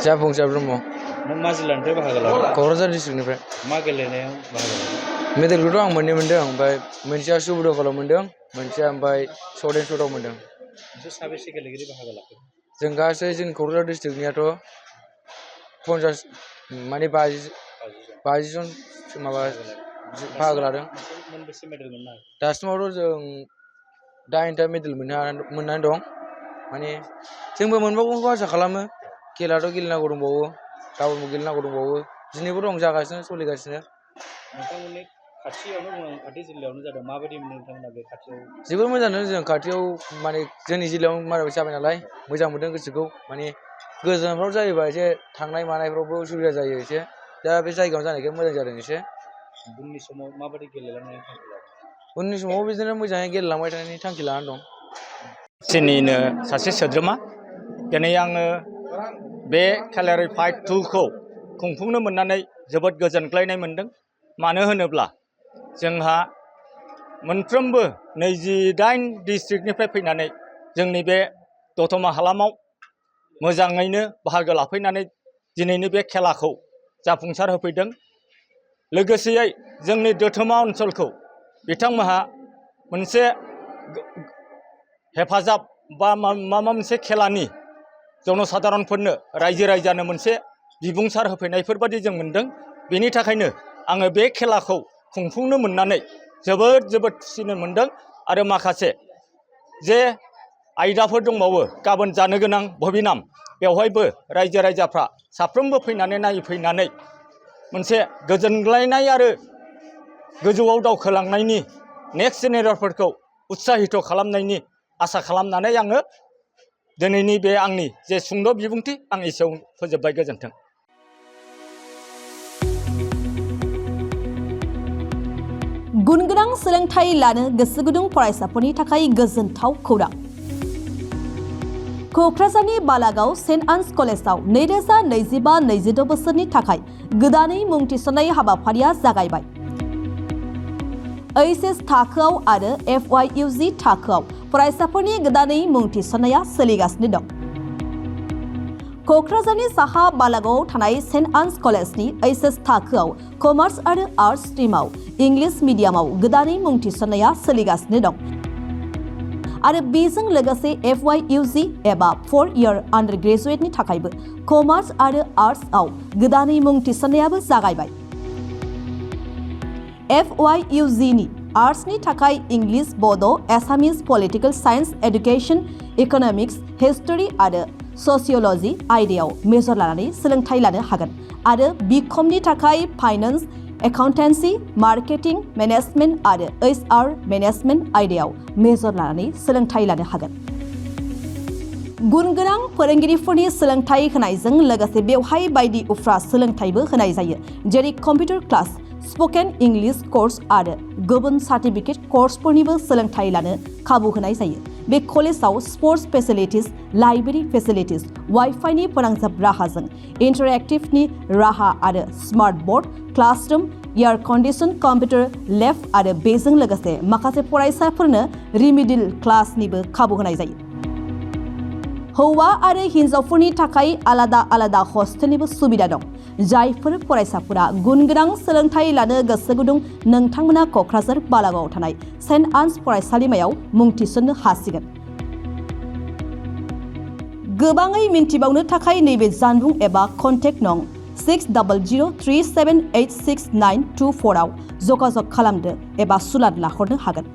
जाफुंसार ब्रह्म नों मा जिल्लानिफ्राय बाहागो लादों? क'क्राझार डिस्ट्रिक्टनिफ्राय मा गेलेनायाव बाहागो लादों? मेडेलखौथ' आं मोननै मोनदों ओमफ्राय मोनसेया सुबुदकलाव मोनदों मोनसेया ओमफ्राय शर्ट एन्ड शर्टआव मोनदों। नोंसोर साबेसे गेलेगिरि बाहागो लाखो? जों गासै जों क'क्राझार डिस्ट्रिक्टनियाथ' 50 माने 50 जन माबा बाहागो लादों। मोनबेसे मेडेल मोननो हाखो? दासिमावथ' जों 8टा मेडेल मोननानै दं। माने जोंबो मोनबावगोनखौ आसा खालामो। खेलाथ' गेलेनांगौ दंबावो, गाबोनबो गेलेनांगौ दंबावो, दिनैबो दं जागासिनो सोलिगासिनो। नोंथांमोननि खाथि जिल्लायावनो जादों, माबायदि मोनो नोंथांमोना बे खाथियाव? जोबोर मोजाङानो, जों खाथियाव माने जोंनि जिल्लायाव माराव जाबाय नालाय मोजां मोनदों गोसोखौ। माने गोजानफ्राव जायोबा एसे थांनाय मानायफ्रावबो उसुबिदा जायो एसे, दा बे जायगायाव जानायखाय मोजां जादों एसे। उननि समाव माबायदि गेलेलांनायनि थांखि लादों? उननि समाव बिदिनो मोजाङै गेलेलांबाय थानायनि थांखि लानानै दं। जोंनिनो सासे सोद्रोमा, दिनै आङो बे कालारिपायट्टु 2खौ खुंफुंनो मोननानै जोबोद गोजोनग्लायनाय मोनदों। मानो होनोब्ला जोंहा मोनफ्रोमबो 28 डिस्ट्रिक्टनिफ्राय फैनानै जोंनि बे दतमा हालामाव मोजाङैनो बाहागो लाफैनानै दिनैनि बे खेलाखौ जाफुंसार होफैदों। लोगोसेयै जोंनि दतमा ओनसोलखौ बिथांमोनहा मोनसे हेफाजाब बा माबा मोनसे खेलानि जनसाधारनफोरनो रायजो राजानो मोनसे बिबुंसार होफैनायफोर बादि जों मोनदों। बेनि थाखायनो आङो बे खेलाखौ खुंफुंनो मोननानै जोबोद खुसिनो मोनदों। आरो माखासे जे आयदाफोर दंबावो गाबोन जानो गोनां भबिनाम, बेवहायबो रायजो राजाफ्रा साफ्रोमबो फैनानै नायफैनानै मोनसे गोजोनग्लायनाय आरो गोजौआव दावखोलांनायनि नेक्स्ट जेनेरेसनफोरखौ उत्साहित खालामनायनि आसा खालामनानै आङो दिनैनि बे आंनि जे सुंद' बिबुंथि आं एसेयावनो फोजोबबाय। गोजोन्थों। गुनगोनां सोलोंथाइ लानो गोसो गुदुं फरायसाफोरनि थाखाय गोजोनथाव खौरां। क'क्राझारनि बालागाव सेन्ट आन्स कलेजाव 2025-26 बोसोरनि थाखाय गोदानै मुं थिसननाय हाबाफारिया जागायबाय। HS थाखोआव आरो FYUG थाखोआव फरायसाफोरनि गोदानै मुं थिसननाया सोलिगासिनो दं। क'क्राझारनि साहा बालागावआव थानाय सेन्ट आन्स कलेजनि HS थाखोआव कमार्स आरो आर्ट्स स्ट्रिमाव इंलिश मिडियामाव गोदानै मुं थिसननाया सोलिगासिनो दं। आरो बेजों लोगोसे FYUG एबा 4 इयार आन्डार ग्रेजुएटनि थाखायबो कमार्स आरो आर्ट्सआव गोदानै मुं थिसननायाबो जागायबाय। FYUG नि आर्ट्सनि थाखाय English, Bodo', Assamese, political science, education, economics, history आरो ससिय'ल'जि आयदायाव मेजर लानानै सोलोंथाइ लानो हागोन। आरो बिकमनि थाखाय फाइनेन्स, एकाउन्टेन्सि, मार्केटिं, मेनेजमेन्ट आरो HR मेनेजमेन्ट आयदायाव मेजर लानानै सोलोंथाइ लानो हागोन। गुनगोनां फोरोंगिरिफोरनि सोलोंथाइ होनायजों लोगोसे बेवहाय बायदि उफ्रा सोलोंथाइबो होनाय जायो, जेरै computer class, spoken English course आरो गुबुन सार्टिफिकेट कर्सफोरनिबो सोलोंथाइ लानो खाबु होनाय जायो। बे कलेजाव स्पर्ट्स फेसिलिटिज, लाइब्रेरि फेसिलिटिज, वाइफाइनि फोनांजाब राहाजों इन्टारेक्टिभनि राहा आरो smart board, classroom, air condition computer lab आरो बेजों लोगोसे माखासे फरायसाफोरनो रिमिडियेल क्लासनिबो खाबु होनाय जायो। हौवा आरो हिन्जावफोरनि थाखाय आलादा आलादा हस्टेलनिबो सुबिदा दं। जायफोर फरायसाफोरा गुनगोनां सोलोंथाइ लानो गोसो गुदुं, नोंथांमोना क'क्राझार बालागावआव थानाय सेन्ट आन्स फरायसालिमायाव मुं थिसननो हासिगोन। गोबाङै मिन्थिबावनो थाखाय नैबे जानबुं एबा कन्टेक्ट नं 6003786924 आव जगाजग खालामदो एबा सुलाद लाहरनो हागोन।